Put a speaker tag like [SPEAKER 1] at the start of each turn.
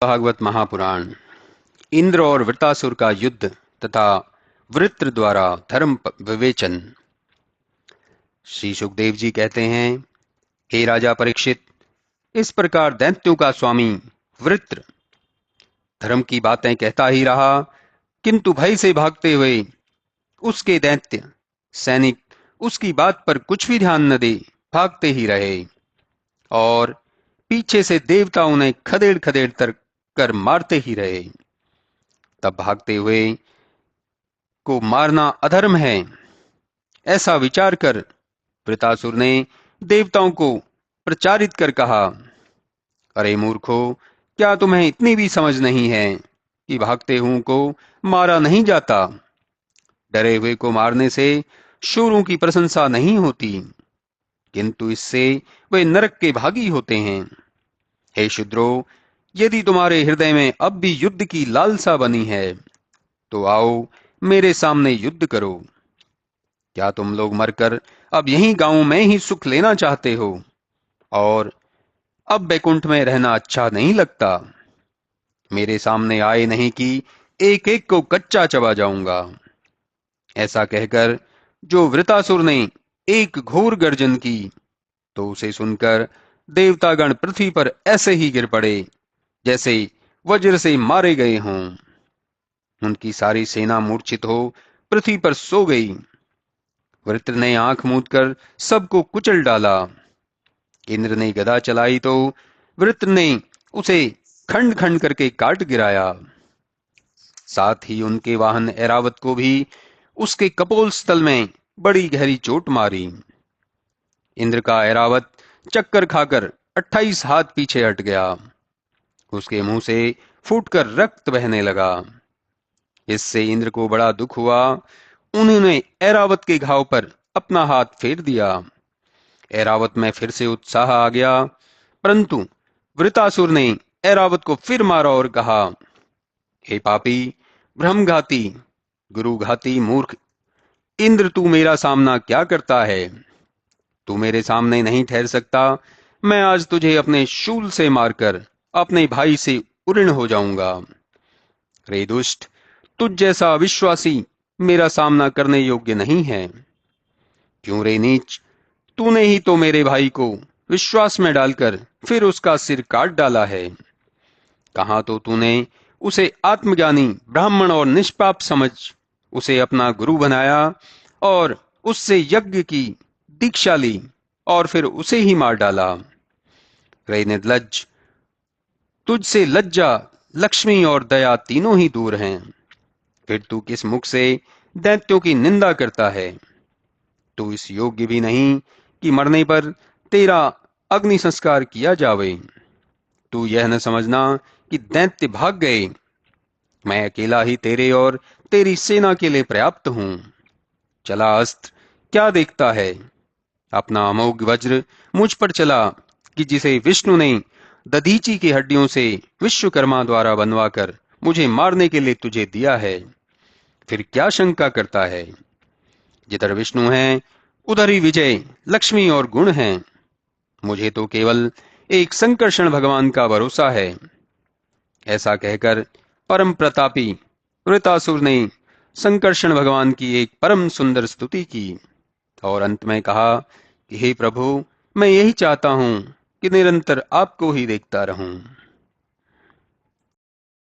[SPEAKER 1] भागवत महापुराण। इंद्र और वृतासुर का युद्ध तथा वृत्र द्वारा धर्म विवेचन। श्री सुखदेव जी कहते हैं, हे राजा परीक्षित, इस प्रकार दैत्यों का स्वामी वृत्र धर्म की बातें कहता ही रहा, किंतु भय से भागते हुए उसके दैत्य सैनिक उसकी बात पर कुछ भी ध्यान न दे भागते ही रहे, और पीछे से देवता उन्हें खदेड़ खदेड़ कर मारते ही रहे। तब भागते हुए को मारना अधर्म है, ऐसा विचार कर वृतासुर ने देवताओं को प्रचारित कर कहा, अरे मूर्खो, क्या तुम्हें इतनी भी समझ नहीं है कि भागते हुओं को मारा नहीं जाता? डरे हुए को मारने से शूरों की प्रशंसा नहीं होती, किंतु इससे वे नरक के भागी होते हैं। हे शूद्रो, यदि तुम्हारे हृदय में अब भी युद्ध की लालसा बनी है तो आओ मेरे सामने युद्ध करो। क्या तुम लोग मरकर अब यहीं गांव में ही सुख लेना चाहते हो और अब बैकुंठ में रहना अच्छा नहीं लगता? मेरे सामने आए नहीं कि एक एक को कच्चा चबा जाऊंगा। ऐसा कहकर जो वृतासुर ने एक घोर गर्जन की, तो उसे सुनकर देवतागण पृथ्वी पर ऐसे ही गिर पड़े जैसे वज्र से मारे गए हों। उनकी सारी सेना मूर्छित हो पृथ्वी पर सो गई। वृत्र ने आंख मूंद कर सबको कुचल डाला। इंद्र ने गदा चलाई तो वृत्र ने उसे खंड खंड करके काट गिराया। साथ ही उनके वाहन ऐरावत को भी उसके कपोल स्थल में बड़ी गहरी चोट मारी। इंद्र का ऐरावत चक्कर खाकर 28 हाथ पीछे हट गया। उसके मुंह से फूटकर रक्त बहने लगा। इससे इंद्र को बड़ा दुख हुआ। उन्होंने ऐरावत के घाव पर अपना हाथ फेर दिया। ऐरावत में फिर से उत्साह आ गया, परंतु वृतासुर ने ऐरावत को फिर मारा और कहा, हे पापी, ब्रह्मघाती, गुरुघाती मूर्ख इंद्र, तू मेरा सामना क्या करता है? तू मेरे सामने नहीं ठहर सकता। मैं आज तुझे अपने शूल से मारकर अपने भाई से उऋण हो जाऊंगा। रे दुष्ट, तुझ जैसा अविश्वासी मेरा सामना करने योग्य नहीं है। क्यों रे नीच, तूने ही तो मेरे भाई को विश्वास में डालकर फिर उसका सिर काट डाला है। कहां तो तूने उसे आत्मज्ञानी ब्राह्मण और निष्पाप समझ उसे अपना गुरु बनाया और उससे यज्ञ की दीक्षा ली और फिर उसे ही मार डाला। रे निर्लज्ज, तुझसे लज्जा, लक्ष्मी और दया तीनों ही दूर हैं। फिर तू किस मुख से दैत्यों की निंदा करता है? तू इस योग्य भी नहीं कि मरने पर तेरा अग्नि संस्कार किया जावे। तू यह न समझना कि दैत्य भाग गए। मैं अकेला ही तेरे और तेरी सेना के लिए पर्याप्त हूं। चला अस्त्र, क्या देखता है? अपना अमोघ वज्र मुझ पर चला कि जिसे विष्णु ने दधीची की हड्डियों से विश्वकर्मा द्वारा बनवाकर मुझे मारने के लिए तुझे दिया है। फिर क्या शंका करता है? जिधर विष्णु हैं उधर ही विजय, लक्ष्मी और गुण हैं। मुझे तो केवल एक संकर्षण भगवान का भरोसा है। ऐसा कहकर परम प्रतापी वृतासुर ने संकर्षण भगवान की एक परम सुंदर स्तुति की और अंत में कहा कि हे प्रभु, मैं यही चाहता हूं कि निरंतर आपको ही देखता रहूं।